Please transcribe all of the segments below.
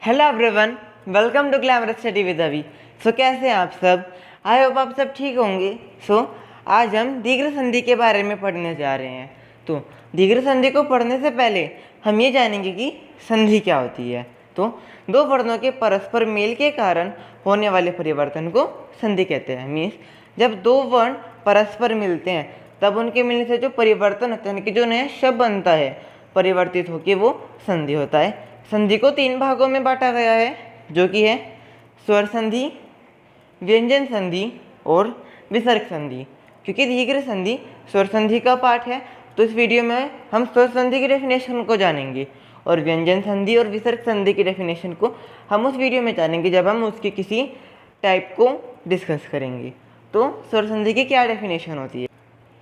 Hello everyone, welcome to glamorous study with Abhi. कैसे हैं आप सब? आई होप आप सब ठीक होंगे। आज हम दीर्घ संधि के बारे में पढ़ने जा रहे हैं। तो दीर्घ संधि को पढ़ने से पहले हम ये जानेंगे कि संधि क्या होती है। तो दो वर्णों के परस्पर मेल के कारण होने वाले परिवर्तन को संधि कहते हैं। मीन्स जब दो वर्ण परस्पर मिलते हैं तब उनके मिलने से जो परिवर्तन होता है, यानी कि जो नया शब्द बनता है, परिवर्तित होकर वो संधि होता है। संधि को 3 भागों में बांटा गया है, जो कि है स्वर संधि, व्यंजन संधि और विसर्ग संधि। क्योंकि दीर्घ संधि स्वर संधि का पार्ट है, तो इस वीडियो में हम स्वर संधि की डेफिनेशन को जानेंगे और व्यंजन संधि और विसर्ग संधि की डेफिनेशन को हम उस वीडियो में जानेंगे जब हम उसके किसी टाइप को डिस्कस करेंगे। तो स्वर संधि की क्या डेफिनेशन होती है?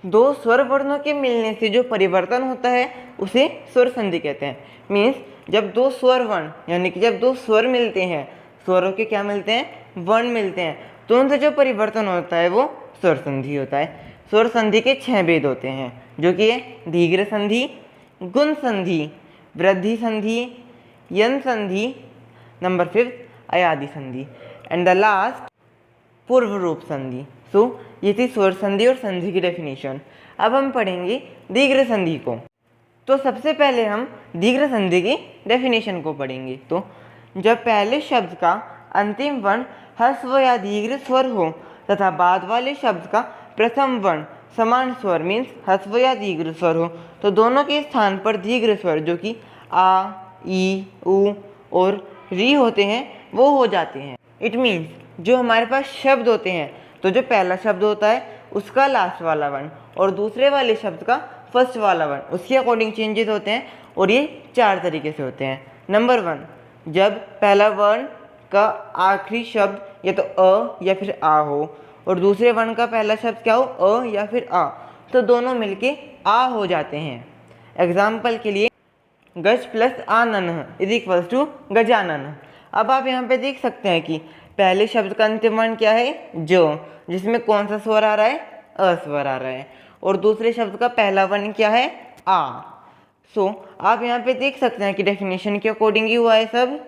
दो स्वर वर्णों के मिलने से जो परिवर्तन होता है उसे स्वर संधि कहते हैं। मीन्स जब दो स्वर वर्ण, यानी कि जब दो स्वर मिलते हैं, स्वरों के क्या मिलते हैं? वर्ण मिलते हैं, तो उनसे जो परिवर्तन होता है वो स्वर संधि होता है। स्वर संधि के 6 भेद होते हैं, जो कि है दीर्घ संधि, गुण संधि, वृद्धि संधि, यन संधि, नंबर 5 अयादि संधि एंड द लास्ट पूर्व रूप संधि। ये थी स्वर संधि और संधि की डेफिनेशन। अब हम पढ़ेंगे दीर्घ संधि को। तो सबसे पहले हम दीर्घ संधि की डेफिनेशन को पढ़ेंगे। तो जब पहले शब्द का अंतिम वर्ण ह्रस्व या दीर्घ स्वर हो तथा बाद वाले शब्द का प्रथम वर्ण समान स्वर मीन्स ह्रस्व या दीर्घ स्वर हो, तो दोनों के स्थान पर दीर्घ स्वर जो कि आ, ई, उ और री होते हैं वो हो जाते हैं। इट मीन्स जो हमारे पास शब्द होते हैं, तो जो पहला शब्द होता है उसका लास्ट वाला वर्ण और दूसरे वाले शब्द का फर्स्ट वाला वर्ण, उसके अकॉर्डिंग चेंजेस होते हैं और ये 4 तरीके से होते हैं। नंबर 1, जब पहला वर्ण का आखिरी शब्द या तो अ या फिर आ हो और दूसरे वर्ण का पहला शब्द क्या हो? अ या फिर आ, तो दोनों मिलके आ हो जाते हैं। एग्जाम्पल के लिए गज प्लस आनन इज इक्वल्स टू गजानन। अब आप यहाँ पे देख सकते हैं कि पहले शब्द का अंतिम वर्ण क्या है? जो, जिसमें कौन सा स्वर आ रहा है? अ स्वर आ रहा है। और दूसरे शब्द का पहला वर्ण क्या है? आ। आप यहाँ पे देख सकते हैं कि डेफिनेशन के अकॉर्डिंग ही हुआ है सब।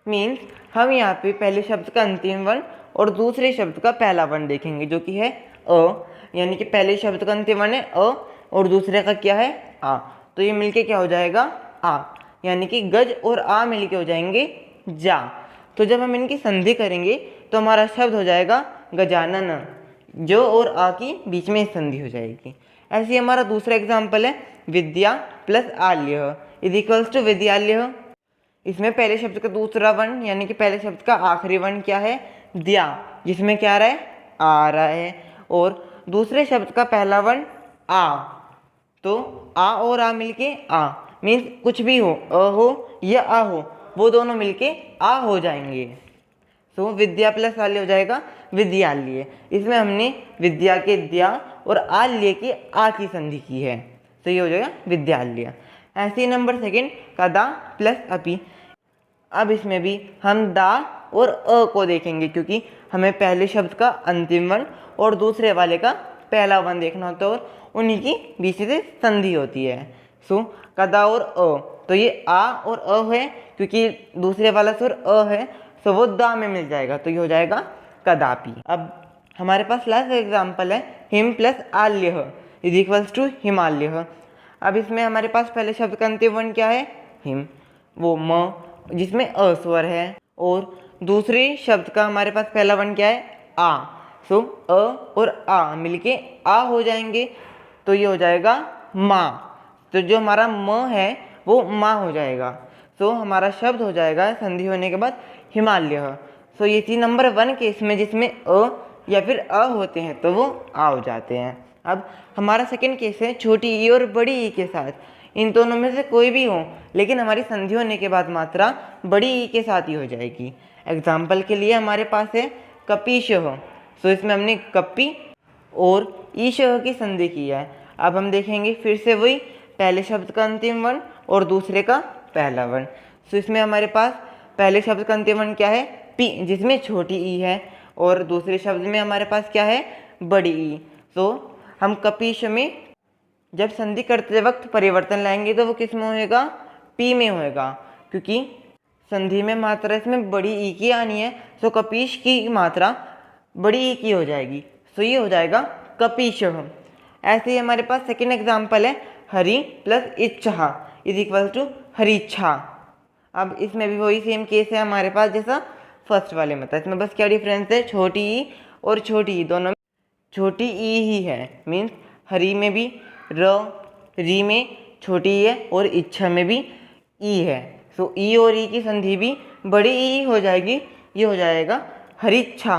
मीन्स हम यहाँ पे पहले शब्द का अंतिम वर्ण और दूसरे शब्द का पहला वर्ण देखेंगे, जो कि है अ, यानी कि पहले शब्द का अंतिम वर्ण है अ और दूसरे का क्या है? आ। तो ये मिलके क्या हो जाएगा? आ, यानी कि गज और आ मिलके हो जाएंगे जा। तो जब हम इनकी संधि करेंगे तो हमारा शब्द हो जाएगा गजानन। जो और आ की बीच में संधि हो जाएगी। ऐसे ही हमारा दूसरा एग्जाम्पल है विद्या प्लस आल्य इज इक्वल्स टू विद्यालय। इसमें पहले शब्द का दूसरा वर्ण यानी कि पहले शब्द का आखिरी वर्ण क्या है? द्या, जिसमें क्या आ रहा है? आ रहा है। और दूसरे शब्द का पहला वर्ण आ, तो आ और आ मिलके आ मीन्स कुछ भी हो, अ हो या आ हो, वो दोनों मिलके आ हो जाएंगे। विद्या प्लस आल्य हो जाएगा विद्यालय। इसमें हमने विद्या के द्या और आल्य की आ की संधि की है, तो ये हो जाएगा विद्यालय। ऐसे ही नंबर 2 का दा प्लस अपि। अब इसमें भी हम दा और अ को देखेंगे, क्योंकि हमें पहले शब्द का अंतिम वर्ण और दूसरे वाले का पहला वर्ण देखना होता है और उन्हीं की बीच से संधि होती है। कदा और अ, तो ये आ और अ है, क्योंकि दूसरे वाला स्वर अ है, तो वो दा में मिल जाएगा, तो ये हो जाएगा कदापि। अब हमारे पास लास्ट एग्जाम्पल है हिम प्लस आल्य इज इक्वल्स टू हिमालय। अब इसमें हमारे पास पहले शब्द का अंतिम वर्ण क्या है? हिम, वो म, जिसमें अ स्वर है, और दूसरे शब्द का हमारे पास पहला वर्ण क्या है? आ। अ और आ मिलके आ हो जाएंगे, तो ये हो जाएगा माँ। तो जो हमारा म है वो माँ हो जाएगा। हमारा शब्द हो जाएगा संधि होने के बाद हिमालय। ये थी नंबर 1 केस में जिसमें अ या फिर अ होते हैं तो वो आ हो जाते हैं। अब हमारा सेकंड केस है छोटी ई और बड़ी ई के साथ। इन दोनों में से कोई भी हो, लेकिन हमारी संधि होने के बाद मात्रा बड़ी ई के साथ ही हो जाएगी। एग्जाम्पल के लिए हमारे पास है कपीशः। इसमें हमने कपी और ईशः की संधि की है। अब हम देखेंगे फिर से वही पहले शब्द का अंतिम वर्ण और दूसरे का पहला वर्ण। इसमें हमारे पास पहले शब्द का अंतिम वर्ण क्या है? पी, जिसमें छोटी ई है, और दूसरे शब्द में हमारे पास क्या है? बड़ी ई। हम कपीश में जब संधि करते वक्त परिवर्तन लाएंगे तो वो किस में होएगा? पी में होएगा, क्योंकि संधि में मात्रा इसमें बड़ी ई की आनी है, तो कपीश की मात्रा बड़ी ई की हो जाएगी, तो ये हो जाएगा कपीशः। ऐसे ही हमारे पास सेकेंड एग्जाम्पल है हरि प्लस इच्छा इज इक्वल टू हरिच्छा। अब इसमें भी वही सेम केस है हमारे पास जैसा फर्स्ट वाले में था। इसमें बस क्या डिफरेंस है, छोटी ई और छोटी ई दोनों में छोटी ई ही है। मीन्स हरि में भी री में छोटी ई है और इच्छा में भी ई है, सो ई और ई की संधि भी बड़ी ई हो जाएगी, ये हो जाएगा हरिच्छा।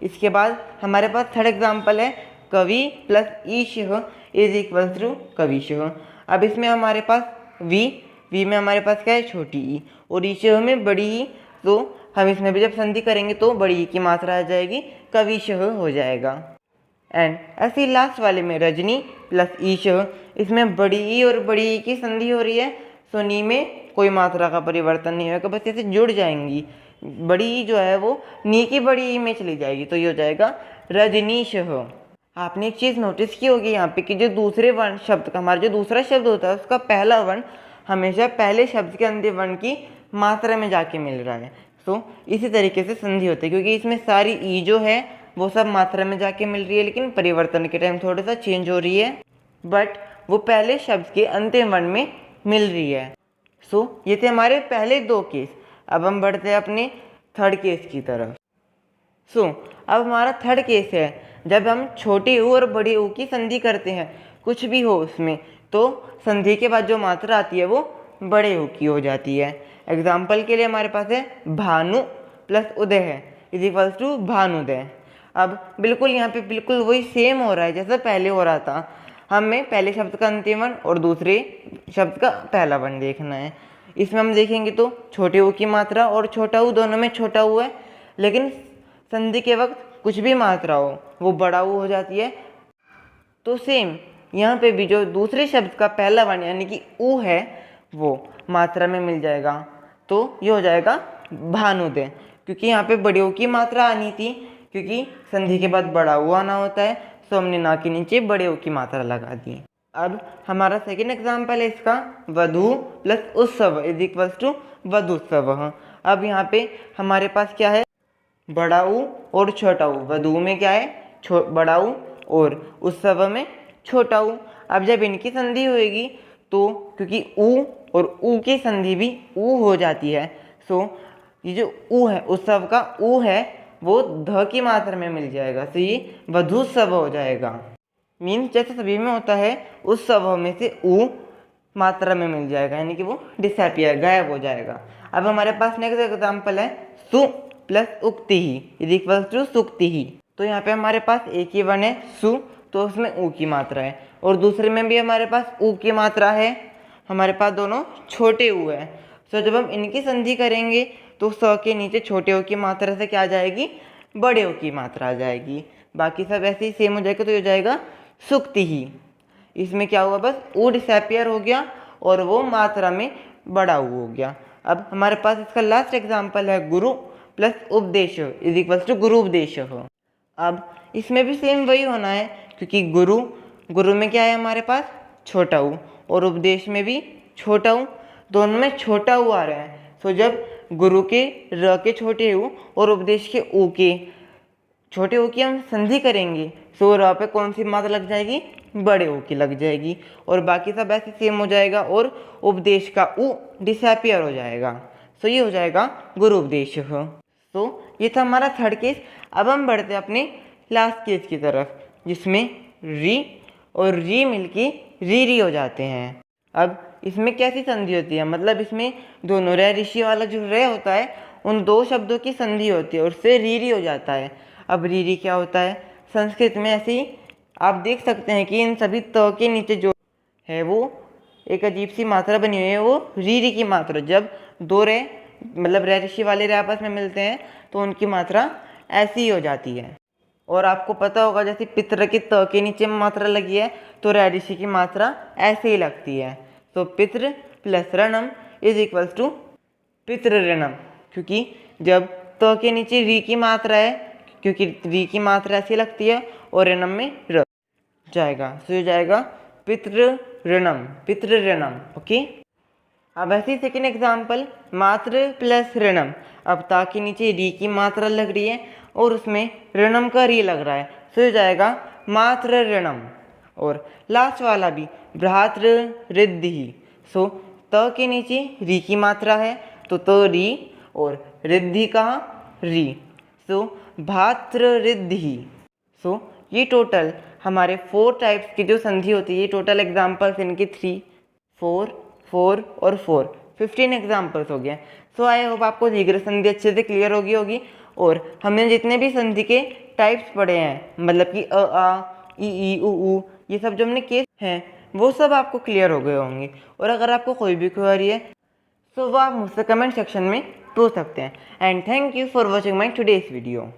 इसके बाद हमारे पास थर्ड एग्जाम्पल है कवि प्लस ईशः इज इक्वल टू कविशः। अब इसमें हमारे पास वी में हमारे पास क्या है, छोटी ई, और ईशः में बड़ी ई, तो हम इसमें भी जब संधि करेंगे तो बड़ी ई की मात्रा आ जाएगी, कविशः हो जाएगा। एंड ऐसे ही लास्ट वाले में रजनी प्लस ईशः, इसमें बड़ी ई और बड़ी ई की संधि हो रही है, सो नी में कोई मात्रा का परिवर्तन नहीं होगा, बस ऐसे जुड़ जाएंगी। बड़ी ई जो है वो नी की बड़ी ई में चली जाएगी, तो ये हो जाएगा रजनीशः। आपने एक चीज़ नोटिस की होगी यहाँ पे कि जो दूसरे वर्ण शब्द का हमारा जो दूसरा शब्द होता है उसका पहला वर्ण हमेशा पहले शब्द के अंतिम वर्ण की मात्रा में जाके मिल रहा है। तो इसी तरीके से संधि होती है, क्योंकि इसमें सारी ई जो है वो सब मात्रा में जाके मिल रही है, लेकिन परिवर्तन के टाइम थोड़ा सा चेंज हो रही है, बट वो पहले शब्द के अंतिम वर्ण में मिल रही है। सो ये थे हमारे पहले दो केस। अब हम बढ़ते हैं अपने थर्ड केस की तरफ। सो अब हमारा थर्ड केस है जब हम छोटी ऊ और बड़ी ऊ की संधि करते हैं, कुछ भी हो उसमें, तो संधि के बाद जो मात्रा आती है वो बड़े ऊ की हो जाती है। एग्जाम्पल के लिए हमारे पास है भानु प्लस उदय है इज इक्वल्स टू भानुदय। अब बिल्कुल यहाँ पे बिल्कुल वही सेम हो रहा है जैसा पहले हो रहा था। हमें पहले शब्द का अंतिम वर्ण और दूसरे शब्द का पहला वर्ण देखना है। इसमें हम देखेंगे तो छोटे ऊ की मात्रा और छोटा ऊ दोनों में छोटा ऊ है, लेकिन संधि के वक्त कुछ भी मात्रा हो वो बड़ा ऊ हो जाती है। तो सेम यहाँ पे भी जो दूसरे शब्द का पहला वर्ण यानी कि ऊ है वो मात्रा में मिल जाएगा, तो ये हो जाएगा भानुदय, क्योंकि यहाँ पे बड़े ऊ की मात्रा आनी थी, क्योंकि संधि के बाद बड़ा ऊ आना होता है, तो हमने ना के नीचे बड़े ऊ की मात्रा लगा दी। अब हमारा सेकेंड एग्जाम्पल है इसका वधू प्लस उत्सव इज इक्वल्स टू वधुत्सव। अब यहाँ पे हमारे पास क्या है, बड़ा ऊ और छोटा ऊ। वधू में क्या है, बड़ा ऊ, और उत्सव में छोटा ऊ। अब जब इनकी संधि होएगी तो क्योंकि ऊ और ऊ की संधि भी ऊ हो जाती है, सो ये जो ऊ है उत्सव का ऊ है वो ध की मात्रा में मिल जाएगा, तो ये वधुत्सव हो जाएगा। मीन्स जैसे सभी में होता है उत्सव में से ऊ मात्रा में मिल जाएगा, यानी कि वो डिसअपियर गायब हो जाएगा। अब हमारे पास नेक्स्ट एग्जाम्पल है सु प्लस उक्ति ही इज इक्वल टू सुक्ति ही। तो यहाँ पे हमारे पास एक ही वर्ण है सु, तो उसमें ऊ की मात्रा है, और दूसरे में भी हमारे पास ऊ की मात्रा है। हमारे पास दोनों छोटे ऊ है, तो जब हम इनकी संधि करेंगे तो स के नीचे छोटे ऊ की मात्रा से क्या आ जाएगी, बड़े ऊ की मात्रा आ जाएगी। बाकी सब ऐसे ही सेम हो जाएगा, तो ये हो जाएगा सुक्ति ही। इसमें क्या हुआ, बस ऊ डिसअपियर हो गया और वो मात्रा में बड़ा ऊ हो गया। अब हमारे पास इसका लास्ट एग्जाम्पल है गुरु प्लस उपदेश इज इक्वल टू गुरु उपदेश। अब इसमें भी सेम वही होना है, क्योंकि गुरु में क्या है हमारे पास छोटा ऊ, और उपदेश में भी छोटा ऊ, दोनों में छोटा ऊ आ रहा है। तो जब गुरु के र के छोटे ऊ और उपदेश के ऊ के छोटे ऊ की हम संधि करेंगे, तो र पे कौन सी मात्रा लग जाएगी, बड़े ऊ की लग जाएगी, और बाकी सब ऐसे सेम हो जाएगा, और उपदेश का ऊ डिसअपियर हो जाएगा, तो ये हो जाएगा गुरु उपदेश। तो ये था हमारा थर्ड केस। अब हम बढ़ते हैं अपने लास्ट केस की तरफ, जिसमें री और री मिलके री हो जाते हैं। अब इसमें कैसी संधि होती है, मतलब इसमें दोनों रे ऋषि वाला जो रे होता है उन दो शब्दों की संधि होती है और उससे री हो जाता है। अब री क्या होता है, संस्कृत में ऐसे ही आप देख सकते हैं कि इन सभी त के नीचे जो है वो एक अजीब सी मात्रा बनी हुई है, वो री की मात्रा। जब दो रे मतलब रे ऋषि वाले रे आपस में मिलते हैं तो उनकी मात्रा ऐसी ही हो जाती है। और आपको पता होगा जैसे पितृ की त के नीचे मात्रा लगी है तो रे ऋषि की मात्रा ऐसे ही लगती है। तो पितृ प्लस ऋणम इज इक्वल्स टू पितृऋणम, क्योंकि जब त के नीचे री की मात्रा है, क्योंकि री की मात्रा ऐसी लगती है, और ऋणम में र जाएगा, तो ये जाएगा पितृऋणम, पितृऋणम। ओके, अब ऐसी सेकेंड एग्जाम्पल, मात्र प्लस ऋणम। अब ता के नीचे री की मात्रा लग रही है और उसमें ऋणम का री लग रहा है, तो हो जाएगा मात्र ऋणम। और लास्ट वाला भी भ्रातृ रिद्धि। सो त के नीचे री की मात्रा है तो री और रिद्धि कहाँ री, सो भातृ रिद्धि। सो ये टोटल हमारे 4 टाइप्स की जो संधि होती है, ये टोटल एग्जाम्पल्स इनके 3, 4, 4 और 4, 15 एग्जाम्पल्स हो गए। सो आई होप आपको दीर्घ संधि अच्छे से क्लियर होगी। और हमने जितने भी संधि के टाइप्स पढ़े हैं, मतलब कि अ आ ई उ ये सब जो हमने केस हैं वो सब आपको क्लियर हो गए होंगे। और अगर आपको कोई भी क्वेरी है तो वो आप मुझसे कमेंट सेक्शन में पूछ सकते हैं। And thank you for watching my today's video.